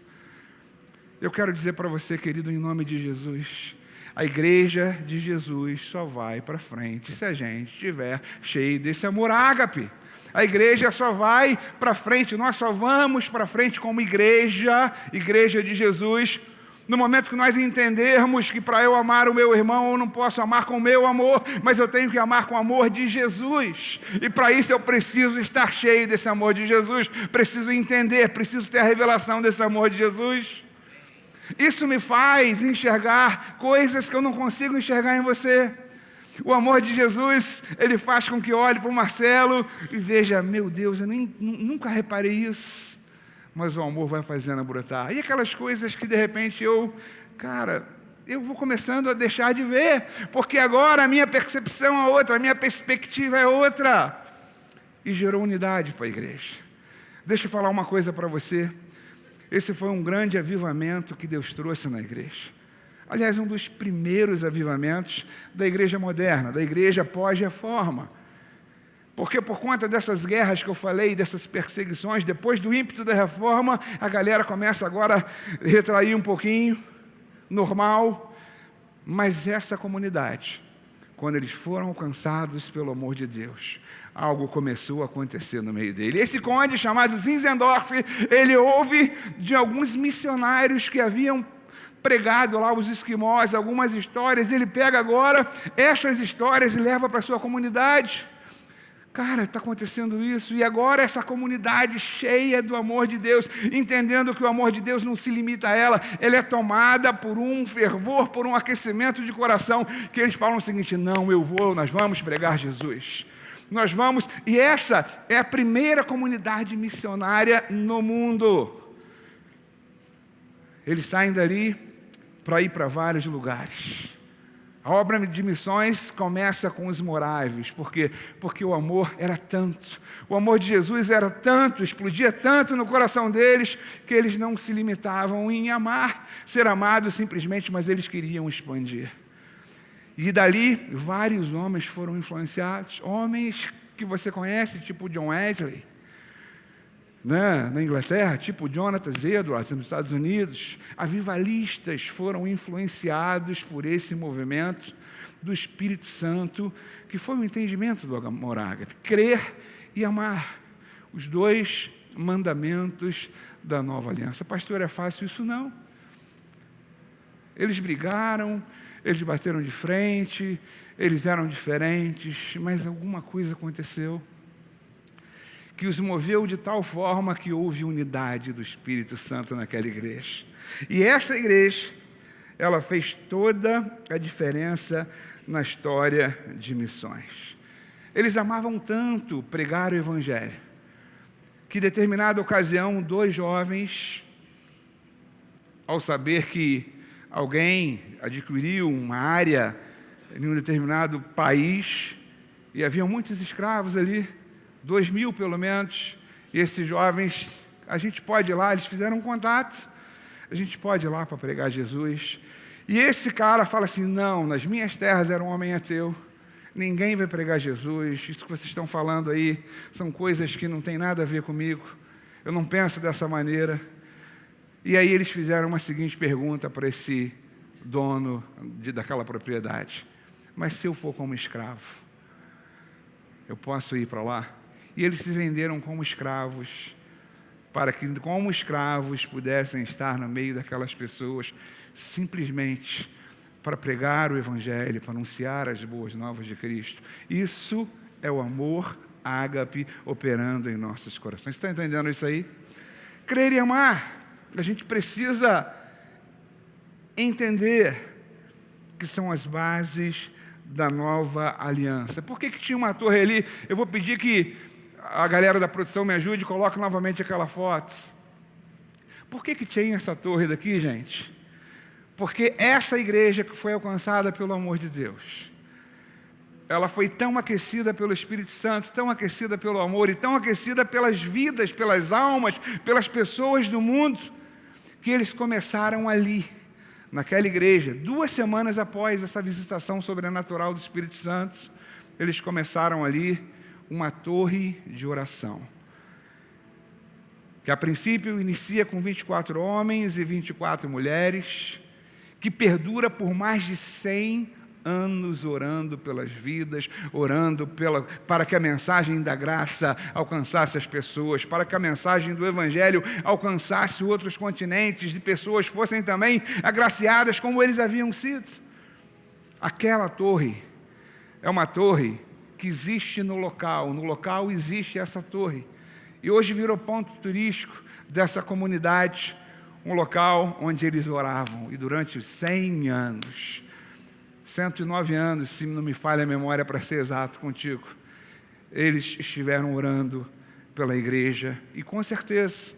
Eu quero dizer para você, querido, em nome de Jesus, a igreja de Jesus só vai para frente se a gente estiver cheio desse amor ágape. A igreja só vai para frente, nós só vamos para frente como igreja de Jesus, no momento que nós entendermos que para eu amar o meu irmão, eu não posso amar com o meu amor, mas eu tenho que amar com o amor de Jesus. E para isso eu preciso estar cheio desse amor de Jesus, preciso entender, preciso ter a revelação desse amor de Jesus. Isso me faz enxergar coisas que eu não consigo enxergar em você. O amor de Jesus, ele faz com que eu olhe para o Marcelo e veja: meu Deus, eu nunca reparei isso. Mas o amor vai fazendo brotar. E aquelas coisas que de repente eu vou começando a deixar de ver, porque agora a minha percepção é outra, a minha perspectiva é outra. E gerou unidade para a igreja. Deixa eu falar uma coisa para você. Esse foi um grande avivamento que Deus trouxe na igreja. Aliás, um dos primeiros avivamentos da igreja moderna, da igreja pós-reforma. Porque por conta dessas guerras que eu falei, dessas perseguições, depois do ímpeto da reforma, a galera começa agora a retrair um pouquinho, normal. Mas essa comunidade, quando eles foram alcançados pelo amor de Deus, algo começou a acontecer no meio dele. Esse conde, chamado Zinzendorf, ele ouve de alguns missionários que haviam pregado lá, os esquimós, algumas histórias. Ele pega agora essas histórias e leva para a sua comunidade. Cara, está acontecendo isso, e agora essa comunidade cheia do amor de Deus, entendendo que o amor de Deus não se limita a ela é tomada por um fervor, por um aquecimento de coração, que eles falam o seguinte: não, nós vamos pregar Jesus. Nós vamos, e essa é a primeira comunidade missionária no mundo. Eles saem dali para ir para vários lugares. A obra de missões começa com os morávios. Por quê? Porque o amor era tanto. O amor de Jesus era tanto, explodia tanto no coração deles, que eles não se limitavam em amar, ser amados simplesmente, mas eles queriam expandir. E dali, vários homens foram influenciados. Homens que você conhece, tipo John Wesley, na Inglaterra, tipo Jonathan Edwards, nos Estados Unidos. Avivalistas foram influenciados por esse movimento do Espírito Santo, que foi o entendimento do amor ágape: crer e amar. Os dois mandamentos da nova aliança. Pastor, é fácil isso? Não. Eles brigaram, eles bateram de frente, eles eram diferentes, mas alguma coisa aconteceu que os moveu de tal forma que houve unidade do Espírito Santo naquela igreja. E essa igreja, ela fez toda a diferença na história de missões. Eles amavam tanto pregar o Evangelho, que em determinada ocasião, 2 jovens, ao saber que alguém adquiriu uma área em um determinado país, e havia muitos escravos ali, 2.000 pelo menos, e esses jovens, a gente pode ir lá, eles fizeram um contato, a gente pode ir lá para pregar Jesus. E esse cara fala assim: não, nas minhas terras era um homem ateu, ninguém vai pregar Jesus, isso que vocês estão falando aí são coisas que não tem nada a ver comigo, eu não penso dessa maneira. E aí eles fizeram uma seguinte pergunta para esse dono daquela propriedade: mas se eu for como escravo, eu posso ir para lá? E eles se venderam como escravos, para que como escravos pudessem estar no meio daquelas pessoas, simplesmente para pregar o Evangelho, para anunciar as boas novas de Cristo. Isso é o amor ágape operando em nossos corações. Você está entendendo isso aí? Crer e amar. A gente precisa entender que são as bases da nova aliança. Por que tinha uma torre ali? Eu vou pedir que a galera da produção me ajude e coloque novamente aquela foto. Por que tinha essa torre daqui, gente? Porque essa igreja que foi alcançada pelo amor de Deus, ela foi tão aquecida pelo Espírito Santo, tão aquecida pelo amor e tão aquecida pelas vidas, pelas almas, pelas pessoas do mundo, que eles começaram ali, naquela igreja, 2 semanas após essa visitação sobrenatural do Espírito Santo, eles começaram ali uma torre de oração, que a princípio inicia com 24 homens e 24 mulheres, que perdura por mais de 100 anos orando pelas vidas, orando para que a mensagem da graça alcançasse as pessoas, para que a mensagem do Evangelho alcançasse outros continentes e pessoas fossem também agraciadas como eles haviam sido. Aquela torre é uma torre que existe no local existe essa torre, e hoje virou ponto turístico dessa comunidade, um local onde eles oravam, e durante 100 anos, 109 anos, se não me falha a memória para ser exato contigo, eles estiveram orando pela igreja, e com certeza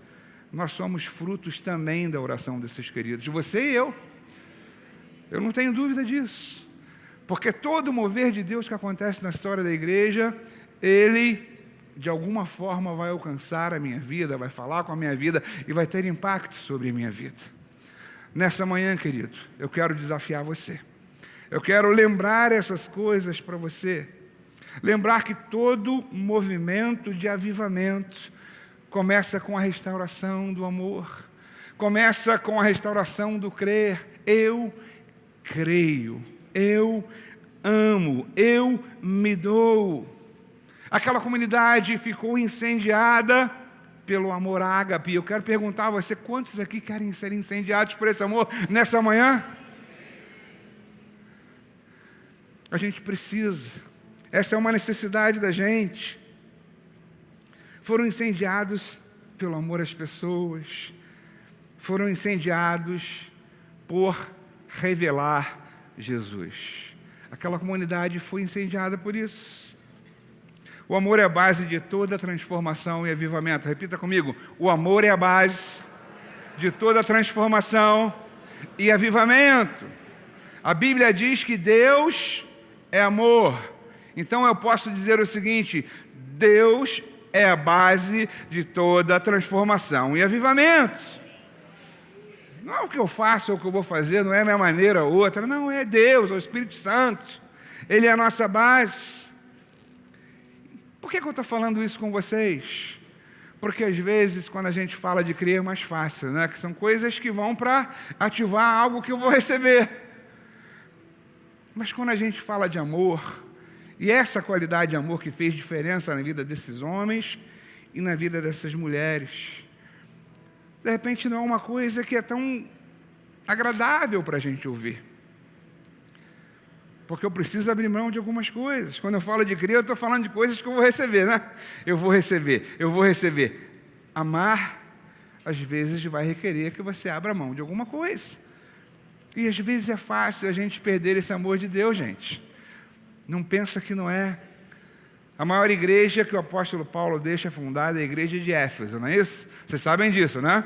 nós somos frutos também da oração desses queridos, você e eu não tenho dúvida disso, porque todo o mover de Deus que acontece na história da igreja, ele de alguma forma vai alcançar a minha vida, vai falar com a minha vida e vai ter impacto sobre a minha vida. Nessa manhã, querido, eu quero desafiar você. Eu quero lembrar essas coisas para você. Lembrar que todo movimento de avivamento começa com a restauração do amor. Começa com a restauração do crer. Eu creio. Eu amo. Eu me dou. Aquela comunidade ficou incendiada pelo amor ágape. Eu quero perguntar a você, quantos aqui querem ser incendiados por esse amor nessa manhã? A gente precisa. Essa é uma necessidade da gente. Foram incendiados pelo amor às pessoas. Foram incendiados por revelar Jesus. Aquela comunidade foi incendiada por isso. O amor é a base de toda transformação e avivamento. Repita comigo. O amor é a base de toda transformação e avivamento. A Bíblia diz que Deus é amor. Então eu posso dizer o seguinte: Deus é a base de toda transformação e avivamento. Não é o que eu faço ou o que eu vou fazer, não é a minha maneira ou outra. Não, é Deus, é o Espírito Santo. Ele é a nossa base. Por que eu estou falando isso com vocês? Porque às vezes, quando a gente fala de crer, é mais fácil, né? Que são coisas que vão para ativar algo que eu vou receber. Mas quando a gente fala de amor, e essa qualidade de amor que fez diferença na vida desses homens e na vida dessas mulheres, de repente não é uma coisa que é tão agradável para a gente ouvir. Porque eu preciso abrir mão de algumas coisas. Quando eu falo de crer, eu estou falando de coisas que eu vou receber, né? Eu vou receber. Amar, às vezes, vai requerer que você abra mão de alguma coisa. E às vezes é fácil a gente perder esse amor de Deus, gente. Não pensa que não é. A maior igreja que o apóstolo Paulo deixa fundada é a igreja de Éfeso, não é isso? Vocês sabem disso, né?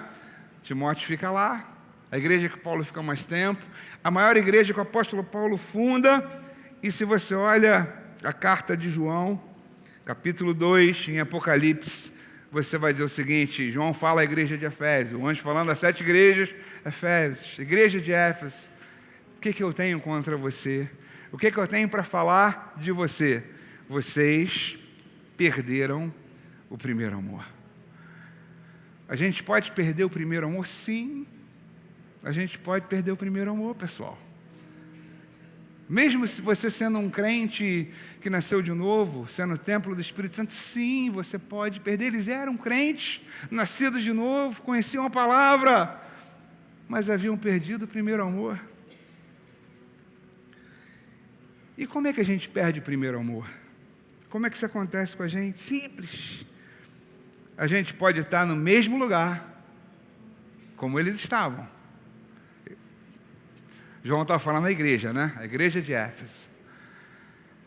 Timóteo fica lá. A igreja que Paulo fica mais tempo, a maior igreja que o apóstolo Paulo funda, e se você olha a carta de João, capítulo 2, em Apocalipse, você vai dizer o seguinte: João fala à igreja de Éfeso, o anjo falando às 7 igrejas, Éfeso, igreja de Éfeso, o que eu tenho contra você? O que eu tenho para falar de você? Vocês perderam o primeiro amor. A gente pode perder o primeiro amor? Sim. A gente pode perder o primeiro amor, pessoal. Mesmo se você sendo um crente que nasceu de novo, sendo o templo do Espírito Santo, sim, você pode perder. Eles eram crentes, nascidos de novo, conheciam a palavra, mas haviam perdido o primeiro amor. E como é que a gente perde o primeiro amor? Como é que isso acontece com a gente? Simples. A gente pode estar no mesmo lugar como eles estavam. João estava falando da igreja, né? A igreja de Éfeso.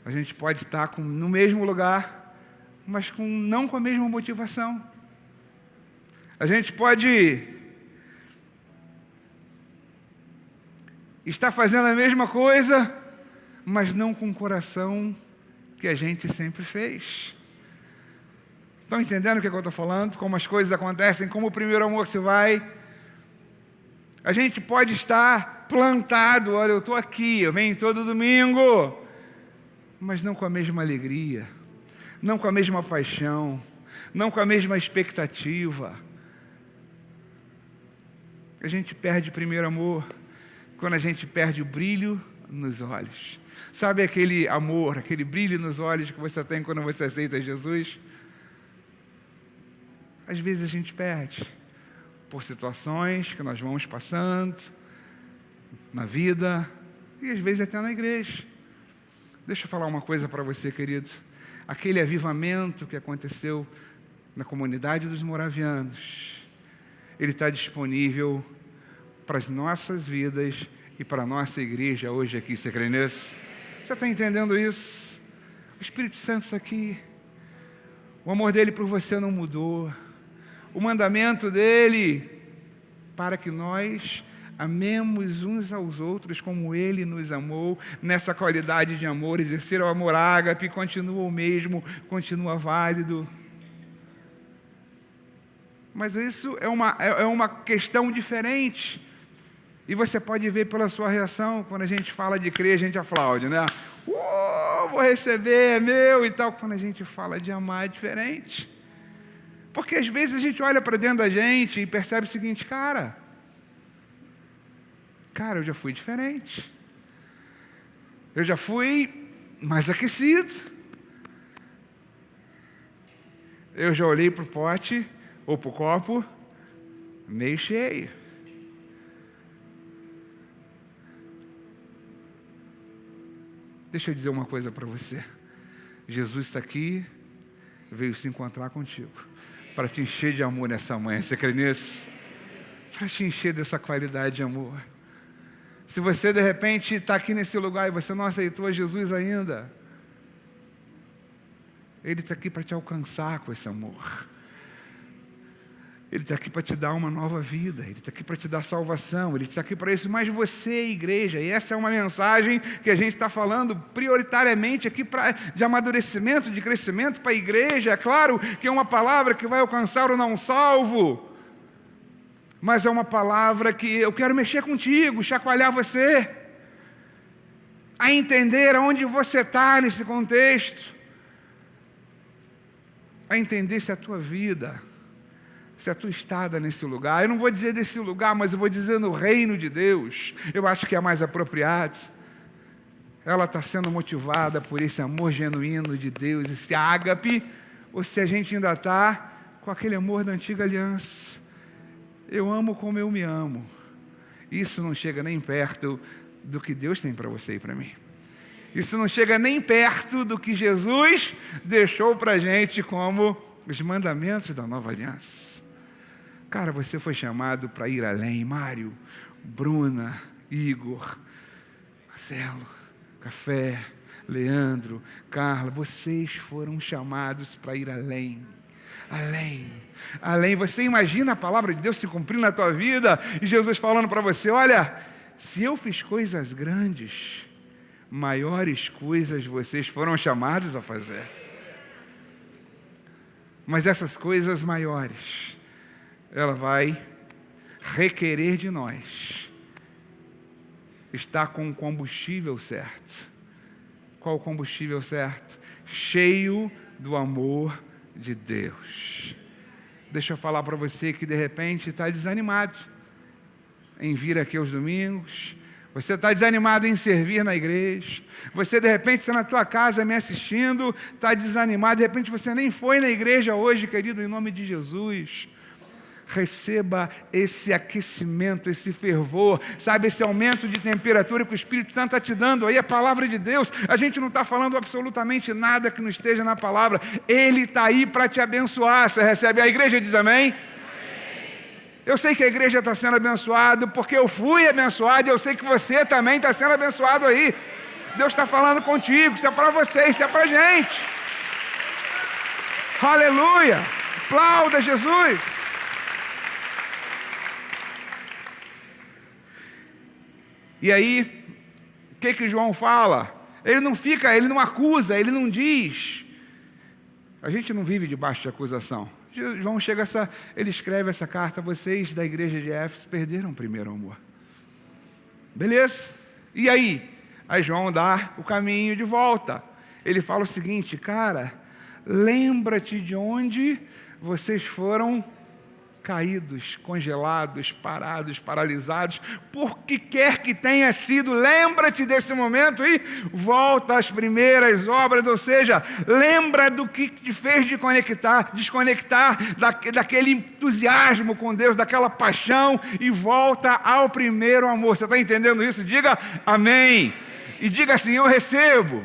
A gente pode estar no mesmo lugar, mas não com a mesma motivação. A gente pode estar fazendo a mesma coisa, mas não com o coração que a gente sempre fez. Estão entendendo o que eu estou falando? Como as coisas acontecem, como o primeiro amor se vai. A gente pode estar plantado, olha, eu estou aqui, eu venho todo domingo, mas não com a mesma alegria, não com a mesma paixão, não com a mesma expectativa. A gente perde o primeiro amor quando a gente perde o brilho nos olhos. Sabe aquele amor, aquele brilho nos olhos que você tem quando você aceita Jesus? Às vezes a gente perde por situações que nós vamos passando na vida e às vezes até na igreja. Deixa eu falar uma coisa para você, querido. Aquele avivamento que aconteceu na comunidade dos moravianos, ele está disponível para as nossas vidas e para a nossa igreja hoje aqui. Você crê nisso? Você está entendendo isso? O Espírito Santo está aqui. O amor dele por você não mudou. O mandamento dele para que nós amemos uns aos outros como ele nos amou, nessa qualidade de amor, exercer o amor ágape, continua o mesmo, continua válido. Mas isso é uma questão diferente. E você pode ver pela sua reação, quando a gente fala de crer, a gente aplaude, né? Vou receber, é meu e tal. Quando a gente fala de amar, é diferente. Porque às vezes a gente olha para dentro da gente e percebe o seguinte, cara, eu já fui diferente. Eu já fui mais aquecido. Eu já olhei para o pote, ou para o copo, meio cheio. Deixa eu dizer uma coisa para você. Jesus está aqui, veio se encontrar contigo, para te encher de amor nessa manhã. Você crê nisso? Para te encher dessa qualidade de amor. Se você de repente está aqui nesse lugar e você não aceitou Jesus ainda, Ele está aqui para te alcançar com esse amor. Ele está aqui para te dar uma nova vida, Ele está aqui para te dar salvação, Ele está aqui para isso, mas você, igreja, e essa é uma mensagem que a gente está falando prioritariamente aqui de amadurecimento, de crescimento para a igreja. É claro que é uma palavra que vai alcançar o não salvo, mas é uma palavra que eu quero mexer contigo, chacoalhar você, a entender aonde você está nesse contexto, a entender se a tua vida, se a tua estada nesse lugar, eu não vou dizer desse lugar, mas eu vou dizer no reino de Deus, eu acho que é mais apropriado. Ela está sendo motivada por esse amor genuíno de Deus, esse ágape, ou se a gente ainda está com aquele amor da antiga aliança. Eu amo como eu me amo. Isso não chega nem perto do que Deus tem para você e para mim. Isso não chega nem perto do que Jesus deixou para a gente como os mandamentos da nova aliança. Cara, você foi chamado para ir além. Mário, Bruna, Igor, Marcelo, Café, Leandro, Carla, vocês foram chamados para ir além. Além, além. Você imagina a palavra de Deus se cumprindo na tua vida e Jesus falando para você, olha, se eu fiz coisas grandes, maiores coisas vocês foram chamados a fazer. Mas essas coisas maiores, ela vai requerer de nós estar com o combustível certo, qual o combustível certo? Cheio do amor de Deus. Deixa eu falar para você que de repente está desanimado em vir aqui aos domingos. Você está desanimado em servir na igreja. Você de repente está na tua casa me assistindo, está desanimado. De repente você nem foi na igreja hoje, querido, em nome de Jesus. Receba esse aquecimento, esse fervor, sabe, esse aumento de temperatura que o Espírito Santo está te dando aí, a palavra de Deus. A gente não está falando absolutamente nada que não esteja na palavra. Ele está aí para te abençoar. Você recebe? A igreja diz amém? Eu sei que a igreja está sendo abençoada, porque eu fui abençoado, e eu sei que você também está sendo abençoado aí. Deus está falando contigo, isso é para você, isso é para a gente. Aleluia! Aplauda Jesus! E aí, o que João fala? Ele não acusa, ele não diz. A gente não vive debaixo de acusação. João ele escreve essa carta: vocês da igreja de Éfeso perderam o primeiro amor. Beleza? E aí? Aí João dá o caminho de volta. Ele fala o seguinte: cara, lembra-te de onde vocês foram caídos, congelados, parados, paralisados, por que quer que tenha sido. Lembra-te desse momento e volta às primeiras obras, ou seja, lembra do que te fez desconectar daquele entusiasmo com Deus, daquela paixão, e volta ao primeiro amor. Você está entendendo isso? Diga amém. E diga assim: eu recebo.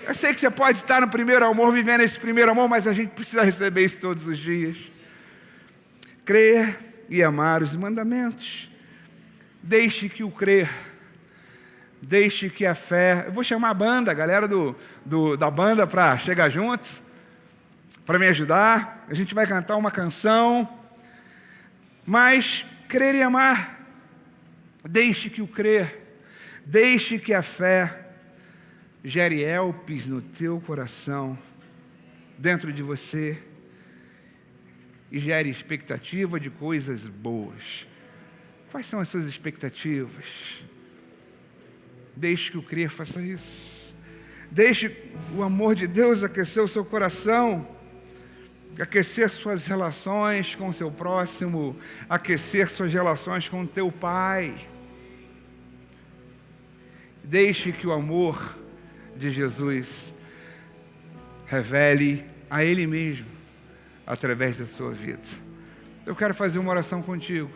Eu sei que você pode estar no primeiro amor, vivendo esse primeiro amor, mas a gente precisa receber isso todos os dias. Crer e amar os mandamentos. Deixe que o crer, deixe que a fé. Eu vou chamar a banda, a galera da banda para chegar juntos, para me ajudar. A gente vai cantar uma canção. Mas crer e amar. Deixe que o crer, deixe que a fé gere elpis no teu coração, dentro de você, e gere expectativa de coisas boas. Quais são as suas expectativas? Deixe que o crer faça isso. Deixe o amor de Deus aquecer o seu coração, aquecer suas relações com o seu próximo, aquecer suas relações com o teu pai. Deixe que o amor de Jesus revele a Ele mesmo através da sua vida. Eu quero fazer uma oração contigo.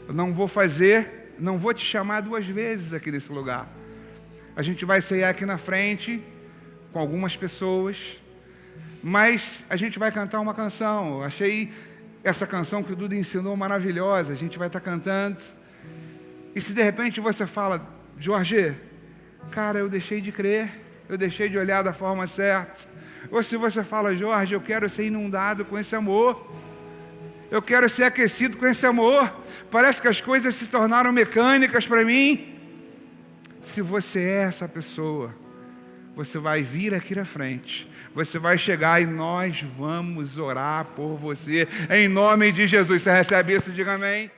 Eu não vou te chamar 2 vezes aqui nesse lugar. A gente vai ceiar aqui na frente com algumas pessoas, mas a gente vai cantar uma canção. Eu achei essa canção que o Duda ensinou maravilhosa. A gente vai estar cantando. E se de repente você fala: Jorge, cara, eu deixei de crer, eu deixei de olhar da forma certa. Ou se você fala: Jorge, eu quero ser inundado com esse amor, eu quero ser aquecido com esse amor, parece que as coisas se tornaram mecânicas para mim. Se você é essa pessoa, você vai vir aqui na frente, você vai chegar e nós vamos orar por você, em nome de Jesus. Você recebe isso? Diga amém.